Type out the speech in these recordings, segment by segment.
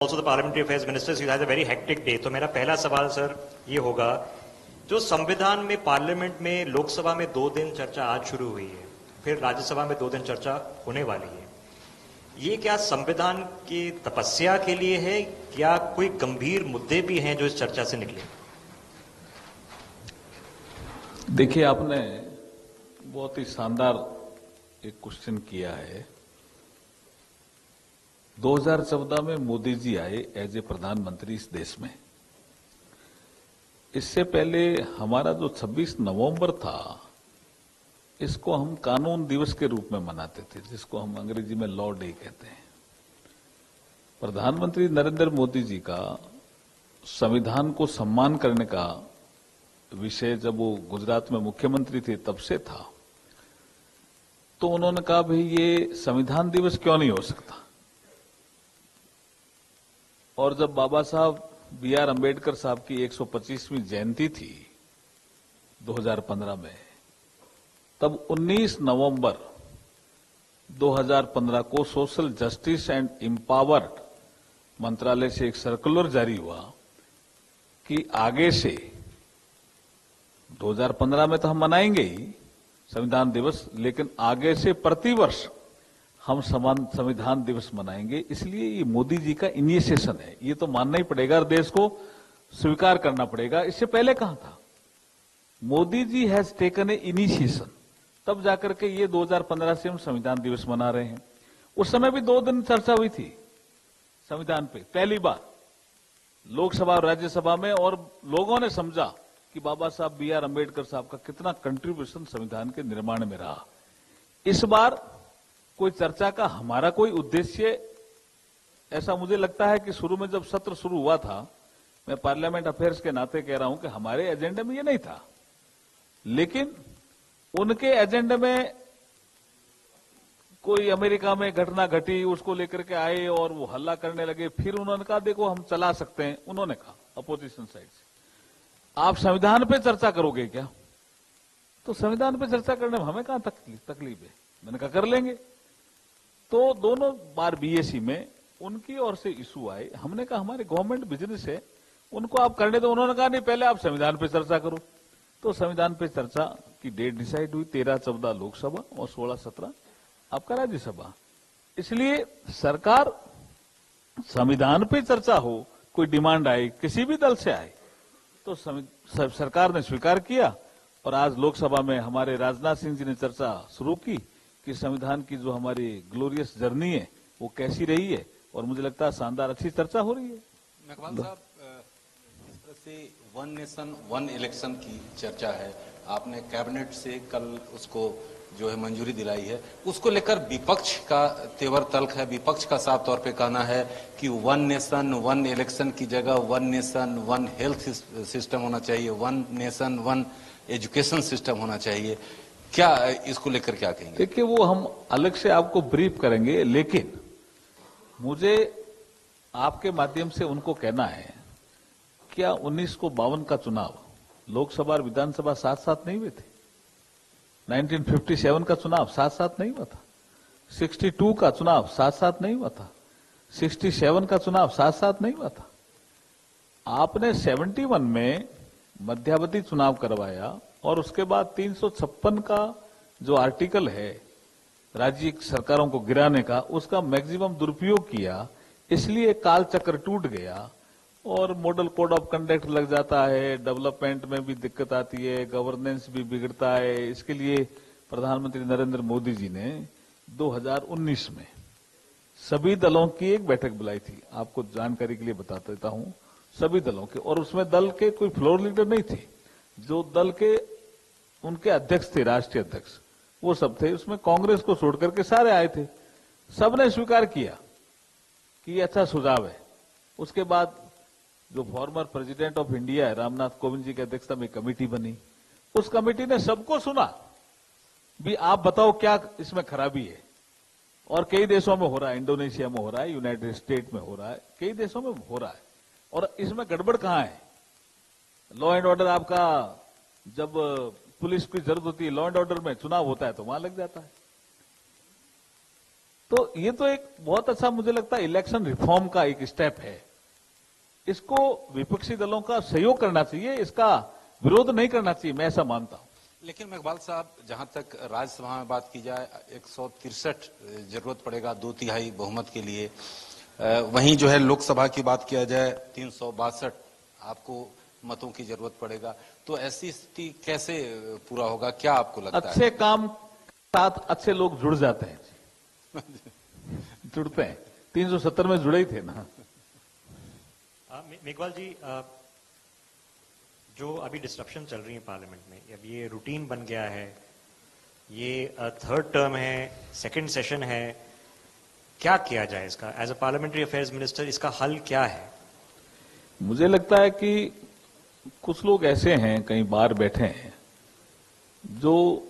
Also the parliamentary affairs minister, he has a very hectic day. तो मेरा पहला सवाल सर ये होगा, जो संविधान में पार्लियामेंट में लोकसभा में 2 दिन चर्चा आज शुरू हुई है, फिर राज्यसभा में 2 दिन चर्चा होने वाली है, ये क्या संविधान की तपस्या के लिए है, क्या कोई गंभीर मुद्दे भी हैं जो इस चर्चा से निकले? देखिए, आपने बहुत ही शानदार एक क्वेश्चन किया है। 2014 में मोदी जी आए एज ए प्रधानमंत्री इस देश में। इससे पहले हमारा जो 26 नवंबर था, इसको हम कानून दिवस के रूप में मनाते थे, जिसको हम अंग्रेजी में लॉ डे कहते हैं। प्रधानमंत्री नरेंद्र मोदी जी का संविधान को सम्मान करने का विषय जब वो गुजरात में मुख्यमंत्री थे तब से था। तो उन्होंने कहा, भाई ये संविधान दिवस क्यों नहीं हो सकता। और जब बाबा साहब B.R. अम्बेडकर साहब की 125वीं जयंती थी 2015 में, तब 19 नवंबर 2015 को सोशल जस्टिस एंड एम्पावर्ड मंत्रालय से एक सर्कुलर जारी हुआ कि आगे से 2015 में तो हम मनाएंगे ही संविधान दिवस, लेकिन आगे से प्रतिवर्ष हम संविधान दिवस मनाएंगे। इसलिए ये मोदी जी का इनिशिएशन है, ये तो मानना ही पड़ेगा और देश को स्वीकार करना पड़ेगा। इससे पहले कहां था? Modi ji has taken a initiation, तब जाकर के ये 2015 से हम संविधान दिवस मना रहे हैं। उस समय भी 2 दिन चर्चा हुई थी संविधान पे, पहली बार लोकसभा और राज्यसभा में, और लोगों ने समझा कि बाबा साहब B.R. अम्बेडकर साहब का कितना कंट्रीब्यूशन संविधान के निर्माण में रहा। इस बार कोई चर्चा का हमारा कोई उद्देश्य, ऐसा मुझे लगता है कि शुरू में जब सत्र शुरू हुआ था, मैं पार्लियामेंट अफेयर्स के नाते कह रहा हूं कि हमारे एजेंडे में ये नहीं था, लेकिन उनके एजेंडे में कोई अमेरिका में घटना घटी, उसको लेकर के आए और वो हल्ला करने लगे। फिर उन्होंने कहा, देखो हम चला सकते हैं। उन्होंने कहा अपोजिशन साइड से, आप संविधान पे चर्चा करोगे क्या? तो संविधान पे चर्चा करने में हमें कहां तकलीफ है? मैंने कहा कर लेंगे। तो दोनों बार BAC में उनकी ओर से इशू आए। हमने कहा हमारे गवर्नमेंट बिजनेस है, उनको आप करने दो। उन्होंने कहा नहीं, पहले आप संविधान पे चर्चा करो। तो संविधान पे चर्चा की डेट डिसाइड हुई, 13-14 लोकसभा और 16-17 आपका राज्यसभा। इसलिए सरकार संविधान पे चर्चा हो, कोई डिमांड आए, किसी भी दल से आए, तो सरकार ने स्वीकार किया। और आज लोकसभा में हमारे राजनाथ सिंह जी ने चर्चा शुरू की कि संविधान की जो हमारी ग्लोरियस जर्नी है वो कैसी रही है, और मुझे लगता है शानदार अच्छी चर्चा हो रही है। मेघवाल साहब, इस तरह से वन नेशन वन इलेक्शन की चर्चा है, आपने कैबिनेट से कल उसको जो है मंजूरी दिलाई है, उसको लेकर विपक्ष का तेवर तल्ख है। विपक्ष का साफ तौर पे कहना है कि वन नेशन वन इलेक्शन की जगह one nation one health system होना चाहिए, one nation one education system होना चाहिए। क्या इसको लेकर क्या कहेंगे? देखिए, वो हम अलग से आपको ब्रीफ करेंगे, लेकिन मुझे आपके माध्यम से उनको कहना है, क्या 1952 का चुनाव लोकसभा और विधानसभा साथ साथ नहीं हुए थे? 1957 का चुनाव साथ साथ नहीं हुआ था? 62 का चुनाव साथ साथ नहीं हुआ था? 67 का चुनाव साथ साथ नहीं हुआ था? आपने 71 में मध्यावधि चुनाव करवाया, और उसके बाद 356 का जो आर्टिकल है राज्य सरकारों को गिराने का, उसका मैक्सिमम दुरुपयोग किया। इसलिए काल चक्र टूट गया और मॉडल कोड ऑफ कंडक्ट लग जाता है, डेवलपमेंट में भी दिक्कत आती है, गवर्नेंस भी बिगड़ता है। इसके लिए प्रधानमंत्री नरेंद्र मोदी जी ने 2019 में सभी दलों की एक बैठक बुलाई थी। आपको जानकारी के लिए बता देता हूं, सभी दलों के, और उसमें दल के कोई फ्लोर लीडर नहीं थे, जो दल के उनके अध्यक्ष थे, राष्ट्रीय अध्यक्ष, वो सब थे। उसमें कांग्रेस को छोड़ करके सारे आए थे। सबने स्वीकार किया कि ये अच्छा सुझाव है। उसके बाद जो फॉर्मर प्रेसिडेंट ऑफ इंडिया है रामनाथ कोविंद जी की अध्यक्षता में कमेटी बनी। उस कमेटी ने सबको सुना, भी आप बताओ क्या इसमें खराबी है। और कई देशों में हो रहा है, इंडोनेशिया में हो रहा है, यूनाइटेड स्टेट में हो रहा है, कई देशों में हो रहा है। और इसमें गड़बड़ कहां है? लॉ एंड ऑर्डर आपका, जब पुलिस की जरूरत होती है लॉ एंड ऑर्डर में, चुनाव होता है तो वहां लग जाता है। तो ये तो एक बहुत अच्छा मुझे लगता है इलेक्शन रिफॉर्म का एक स्टेप है। इसको विपक्षी दलों का सहयोग करना चाहिए, इसका विरोध नहीं करना चाहिए, मैं ऐसा मानता हूं। लेकिन मेघवाल साहब, जहां तक राज्यसभा में बात की जाए 163 जरूरत पड़ेगा 2/3 बहुमत के लिए। वहीं जो है लोकसभा की बात किया जाए 362 आपको मतों की जरूरत पड़ेगा। तो ऐसी स्थिति कैसे पूरा होगा, क्या आपको लगता है? अच्छे काम के साथ अच्छे लोग जुड़ जाते हैं जुड़ते हैं। 370 में जुड़े ही थे ना। मेघवाल जी, जो अभी डिस्ट्रप्शन चल रही है पार्लियामेंट में, अब ये रूटीन बन गया है, ये थर्ड टर्म है, सेकंड सेशन है, क्या किया जाए इसका? As a parliamentary affairs minister इसका हल क्या है? मुझे लगता है कि कुछ लोग ऐसे हैं, कहीं बाहर बैठे हैं, जो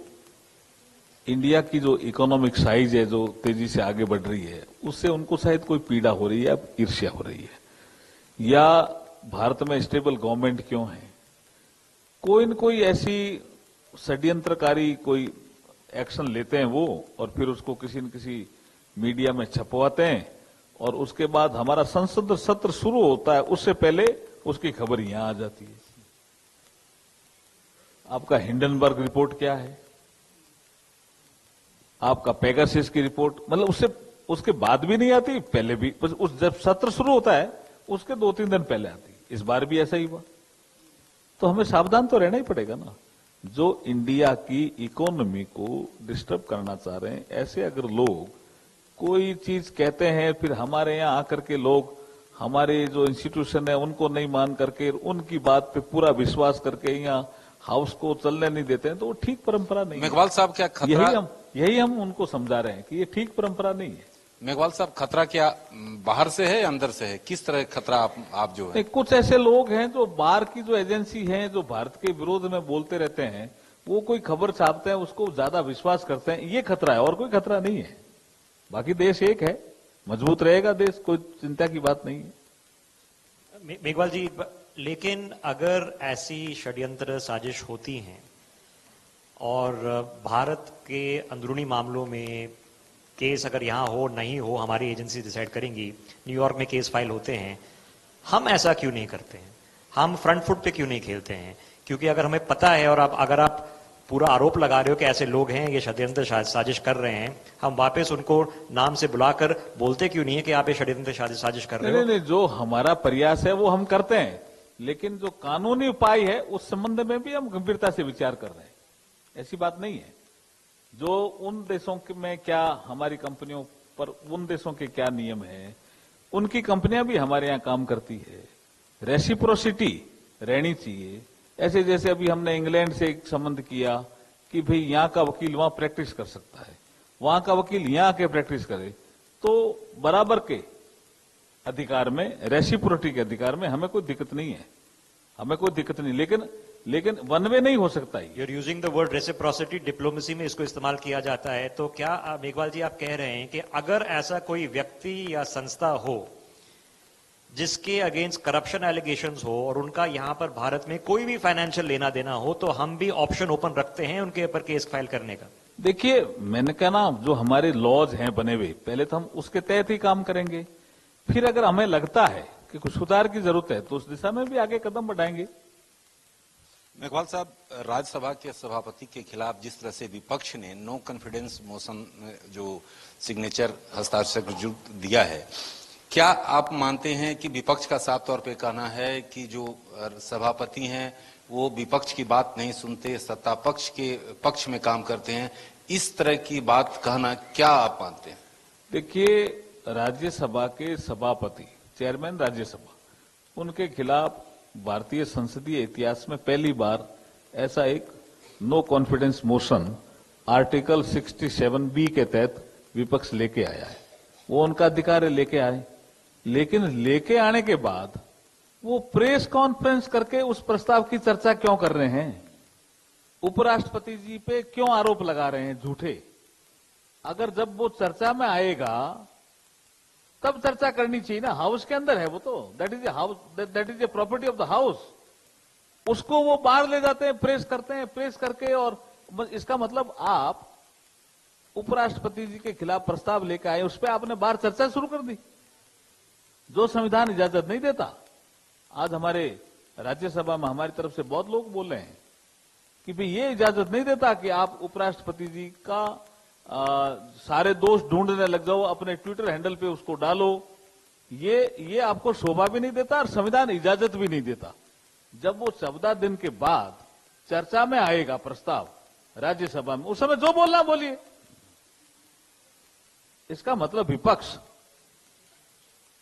इंडिया की जो इकोनॉमिक साइज है जो तेजी से आगे बढ़ रही है, उससे उनको शायद कोई पीड़ा हो रही है, ईर्ष्या हो रही है, या भारत में स्टेबल गवर्नमेंट क्यों है। कोई न कोई ऐसी षड्यंत्रकारी कोई एक्शन लेते हैं वो, और फिर उसको किसी न किसी मीडिया में छपवाते हैं, और उसके बाद हमारा संसद सत्र शुरू होता है उससे पहले उसकी खबर यहां आ जाती है। आपका हिंडनबर्ग रिपोर्ट क्या है, आपका पेगासिस की रिपोर्ट, मतलब उसके बाद भी नहीं आती, पहले भी, उस जब सत्र शुरू होता है उसके 2-3 दिन पहले आती। इस बार भी ऐसा ही हुआ। तो हमें सावधान तो रहना ही पड़ेगा ना। जो इंडिया की इकोनॉमी को डिस्टर्ब करना चाह रहे हैं, ऐसे अगर लोग कोई चीज कहते हैं, फिर हमारे यहां आकर के लोग हमारे जो इंस्टीट्यूशन है उनको नहीं मान करके, उनकी बात पे पूरा विश्वास करके यहाँ हाउस को चलने नहीं देते हैं, तो वो ठीक परंपरा नहीं है। मेघवाल साहब, क्या खतरा? यही हम उनको समझा रहे हैं कि ये ठीक परंपरा नहीं है। मेघवाल साहब, खतरा क्या बाहर से है या अंदर से है? किस तरह खतरा आप जो है? कुछ ऐसे लोग हैं जो बाहर की जो एजेंसी हैं, जो भारत के विरोध में बोलते रहते हैं, वो कोई खबर छापते हैं, उसको ज्यादा विश्वास करते हैं, ये खतरा है, और कोई खतरा नहीं है। बाकी देश एक है, मजबूत रहेगा देश, कोई चिंता की बात नहीं है। मेघवाल जी, लेकिन अगर ऐसी षड्यंत्र साजिश होती हैं और भारत के अंदरूनी मामलों में केस अगर यहां हो नहीं हो, हमारी एजेंसी डिसाइड करेंगी, न्यूयॉर्क में केस फाइल होते हैं, हम ऐसा क्यों नहीं करते हैं? हम फ्रंट फुट पे क्यों नहीं खेलते हैं? क्योंकि अगर हमें पता है, और अगर आप पूरा आरोप लगा रहे हो कि ऐसे लोग हैं, ये षड्यंत्र साजिश कर रहे हैं, हम वापस उनको नाम से बुलाकर बोलते क्यों नहीं है कि आप ये षड्यंत्र साजिश कर रहे हो? नहीं, जो हमारा प्रयास है वो हम करते हैं, लेकिन जो कानूनी उपाय है उस संबंध में भी हम गंभीरता से विचार कर रहे हैं। ऐसी बात नहीं है। जो उन देशों में क्या हमारी कंपनियों पर, उन देशों के क्या नियम है, उनकी कंपनियां भी हमारे यहां काम करती है, रेसिप्रोसिटी रहनी चाहिए। ऐसे जैसे अभी हमने इंग्लैंड से एक संबंध किया कि भाई यहां का वकील वहां प्रैक्टिस कर सकता है, वहां का वकील यहां आके प्रैक्टिस करे, तो बराबर के अधिकार में, रेसिप्रोसिटी के अधिकार में हमें कोई दिक्कत नहीं है, हमें कोई दिक्कत नहीं। लेकिन वन वे नहीं हो सकता है। You're using the word reciprocity, diplomacy में इसको इस्तेमाल किया जाता है। तो क्या मेघवाल जी आप कह रहे हैं कि अगर ऐसा कोई व्यक्ति या संस्था हो जिसके अगेंस्ट करप्शन एलिगेशंस हो और उनका यहां पर भारत में कोई भी फाइनेंशियल लेना देना हो, तो हम भी ऑप्शन ओपन रखते हैं उनके ऊपर केस फाइल करने का? देखिए, मैंने कहा ना, जो हमारे लॉज हैं बने हुए, पहले तो हम उसके तहत ही काम करेंगे, फिर अगर हमें लगता है कि कुछ सुधार की जरूरत है तो उस दिशा में भी आगे कदम बढ़ाएंगे। मेघवाल साहब, राज्यसभा के सभापति के खिलाफ जिस तरह से विपक्ष ने नो कॉन्फिडेंस मोशन जो सिग्नेचर हस्ताक्षर दिया है, क्या आप मानते हैं कि विपक्ष का साफ तौर पे कहना है कि जो सभापति हैं वो विपक्ष की बात नहीं सुनते, सत्ता पक्ष के पक्ष में काम करते हैं? इस तरह की बात कहना क्या आप मानते हैं? देखिए, राज्यसभा के सभापति, चेयरमैन राज्यसभा, उनके खिलाफ भारतीय संसदीय इतिहास में पहली बार ऐसा एक no confidence motion article 67B के तहत विपक्ष लेके आया है। वो उनका अधिकार है, लेके आए, लेकिन लेके आने के बाद वो प्रेस कॉन्फ्रेंस करके उस प्रस्ताव की चर्चा क्यों कर रहे हैं? उपराष्ट्रपति जी पे क्यों आरोप लगा रहे हैं झूठे? अगर जब वो चर्चा में आएगा तब चर्चा करनी चाहिए ना, हाउस के अंदर है वो, तो that is a property of the house. उसको वो बाहर ले जाते हैं, प्रेस करते हैं, प्रेस करके, और इसका मतलब आप उपराष्ट्रपति जी के खिलाफ प्रस्ताव लेकर आए, उस पर आपने बाहर चर्चा शुरू कर दी, जो संविधान इजाजत नहीं देता। आज हमारे राज्यसभा में हमारी तरफ से बहुत लोग बोल रहे हैं कि भाई ये इजाजत नहीं देता कि आप उपराष्ट्रपति जी का सारे दोष ढूंढने लग जाओ, अपने ट्विटर हैंडल पे उसको डालो, ये आपको शोभा भी नहीं देता और संविधान इजाजत भी नहीं देता। जब वो 14 दिन के बाद चर्चा में आएगा प्रस्ताव राज्यसभा में, उस समय जो बोलना बोलिए। इसका मतलब विपक्ष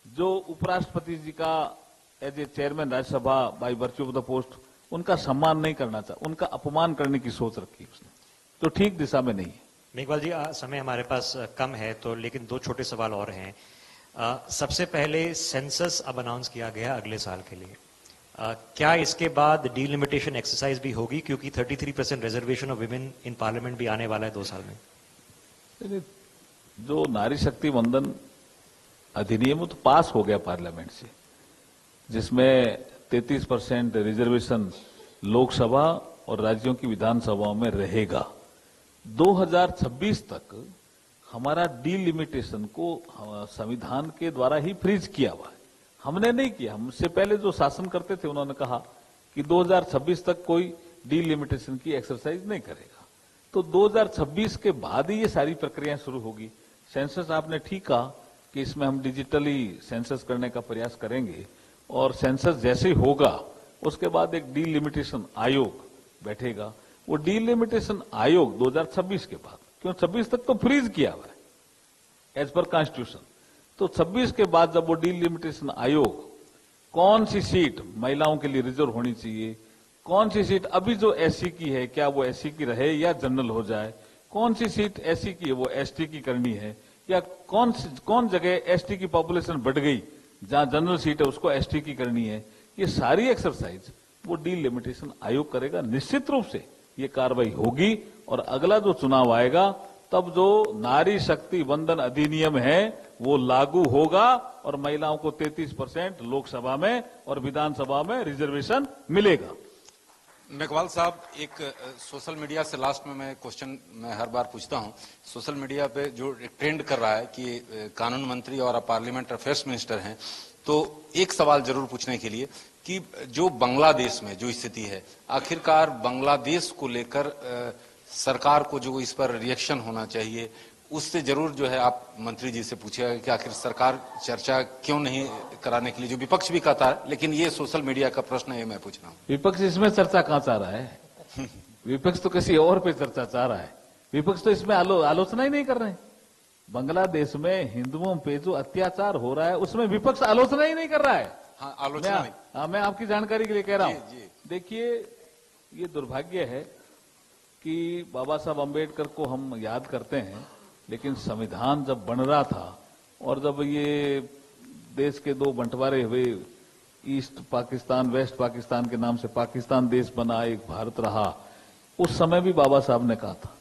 जो उपराष्ट्रपति जी का as a chairman Rajya Sabha by virtue of the post उनका सम्मान नहीं करना चाहता, उनका अपमान करने की सोच रखी उसने, तो ठीक दिशा में नहीं है। मेघवाल जी, समय हमारे पास कम है तो, लेकिन दो छोटे सवाल और हैं। सबसे पहले सेंसस अब अनाउंस किया गया अगले साल के लिए, क्या इसके बाद डीलिमिटेशन एक्सरसाइज भी होगी, क्योंकि 33% reservation of women in parliament भी आने वाला है 2 साल में? जो नारी शक्ति वंदन अधिनियम तो पास हो गया पार्लियामेंट से, जिसमें 33% रिजर्वेशन लोकसभा और राज्यों की विधानसभाओं में रहेगा। 2026 तक हमारा डीलिमिटेशन को संविधान के द्वारा ही फ्रीज किया हुआ है, हमने नहीं किया। हमसे पहले जो शासन करते थे उन्होंने कहा कि 2026 तक कोई डीलिमिटेशन की एक्सरसाइज नहीं करेगा, तो 2026 के बाद ही ये सारी प्रक्रियाएं शुरू होगी। सेंसस आपने ठीक कहा कि इसमें हम डिजिटली सेंसस करने का प्रयास करेंगे, और सेंसस जैसे ही होगा उसके बाद एक डीलिमिटेशन आयोग बैठेगा। वो डीलिमिटेशन आयोग 2026 के बाद, क्यों 26 तक तो फ्रीज किया हुआ है एज पर कॉन्स्टिट्यूशन, तो 26 के बाद जब वो डीलिमिटेशन आयोग कौन सी सीट महिलाओं के लिए रिजर्व होनी चाहिए, कौन सी सीट अभी जो एससी की है क्या वो एससी की रहे या जनरल हो जाए, कौन सी सीट एससी की है वो एसटी की करनी है, या कौन जगह एसटी की पॉपुलेशन बढ़ गई जहां जनरल सीट है उसको एसटी की करनी है, ये सारी एक्सरसाइज वो डीलिमिटेशन आयोग करेगा। निश्चित रूप से ये कार्रवाई होगी, और अगला जो चुनाव आएगा तब जो नारी शक्ति वंदन अधिनियम है वो लागू होगा, और महिलाओं को 33% लोकसभा में और विधानसभा में रिजर्वेशन मिलेगा। मेघवाल साहब, एक सोशल मीडिया से लास्ट में मैं क्वेश्चन मैं हर बार पूछता हूं, सोशल मीडिया पे जो ट्रेंड कर रहा है कि कानून मंत्री और पार्लियामेंट अफेयर्स मिनिस्टर हैं, तो एक सवाल जरूर पूछने के लिए कि जो बांग्लादेश में जो स्थिति है, आखिरकार बांग्लादेश को लेकर सरकार को जो इस पर रिएक्शन होना चाहिए, उससे जरूर जो है आप मंत्री जी से पूछिएगा कि आखिर सरकार चर्चा क्यों नहीं कराने के लिए, जो विपक्ष भी कहता है, लेकिन ये सोशल मीडिया का प्रश्न है, मैं पूछ रहा हूँ। विपक्ष इसमें चर्चा कहां चाह रहा है? विपक्ष तो किसी और पे चर्चा चाह रहा है, विपक्ष तो इसमें आलोचना ही नहीं कर रहे हैं। बांग्लादेश में हिंदुओं पे जो अत्याचार हो रहा है उसमें विपक्ष आलोचना ही नहीं कर रहा है। हाँ, आलोचना मैं आपकी जानकारी के लिए कह रहा हूं। देखिए, ये दुर्भाग्य है कि बाबा साहब अम्बेडकर को हम याद करते हैं, लेकिन संविधान जब बन रहा था और जब ये देश के दो बंटवारे हुए, ईस्ट पाकिस्तान वेस्ट पाकिस्तान के नाम से पाकिस्तान देश बना, एक भारत रहा, उस समय भी बाबा साहब ने कहा था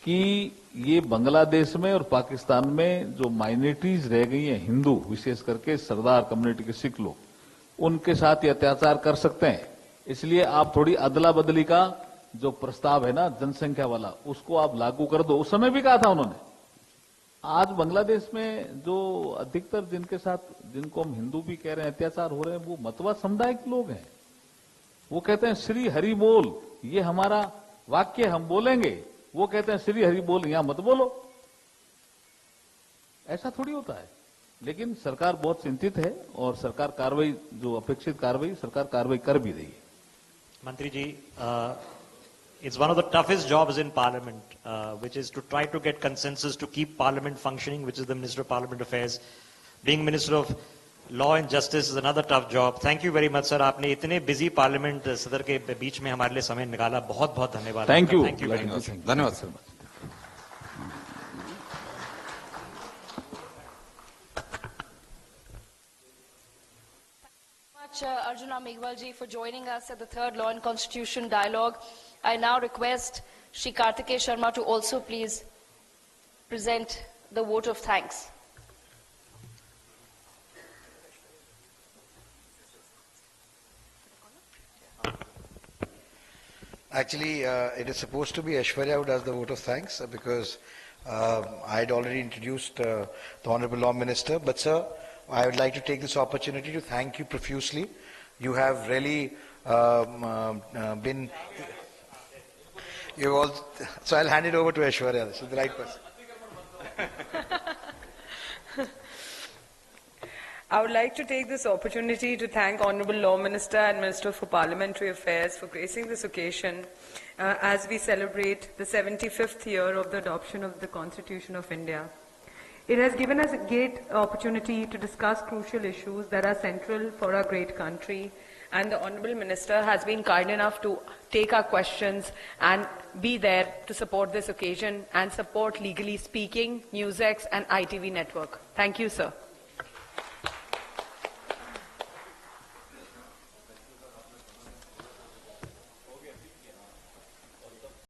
कि ये बांग्लादेश में और पाकिस्तान में जो माइनॉरिटीज रह गई हैं, हिंदू विशेष करके सरदार कम्युनिटी के सिख लोग, उनके साथ ये अत्याचार कर सकते हैं, इसलिए आप थोड़ी अदला बदली का जो प्रस्ताव है ना जनसंख्या वाला, उसको आप लागू कर दो। उस समय भी कहा था उन्होंने। आज बांग्लादेश में जो अधिकतर जिनके साथ, जिनको हम हिंदू भी कह रहे हैं, अत्याचार हो रहे हैं, वो मतवाद समुदाय के लोग हैं। वो कहते हैं श्री हरि बोल, ये हमारा वाक्य हम बोलेंगे, वो कहते हैं श्री हरि बोल यहां मत बोलो। ऐसा थोड़ी होता है। लेकिन सरकार बहुत चिंतित है, और सरकार कार्रवाई, जो अपेक्षित कार्रवाई, सरकार कार्रवाई कर भी रही है। मंत्री जी, it's one of the toughest jobs in Parliament, which is to try to get consensus to keep Parliament functioning, which is the Minister of Parliament Affairs. Being Minister of Law and Justice is another tough job. Thank you very much, sir. आपने इतने busy Parliament सदर के बीच में हमारे लिए समय निकाला, बहुत बहुत धन्यवाद। थैंक यू, धन्यवाद sir. Arjuna Meghwal ji for joining us at the third Law and Constitution Dialogue. I now request Shri Kartikeya Sharma to also please present the vote of thanks. Actually, it is supposed to be Aishwarya who does the vote of thanks because I had already introduced the Honorable Law Minister. But sir, I would like to take this opportunity to thank you profusely. You have really been... So I'll hand it over to Aishwarya. This is the right person. I would like to take this opportunity to thank Honourable Law Minister and Minister for Parliamentary Affairs for gracing this occasion as we celebrate the 75th year of the adoption of the Constitution of India. It has given us a great opportunity to discuss crucial issues that are central for our great country, and the Honourable Minister has been kind enough to take our questions and be there to support this occasion and support Legally Speaking, NewsX and ITV Network. Thank you, sir.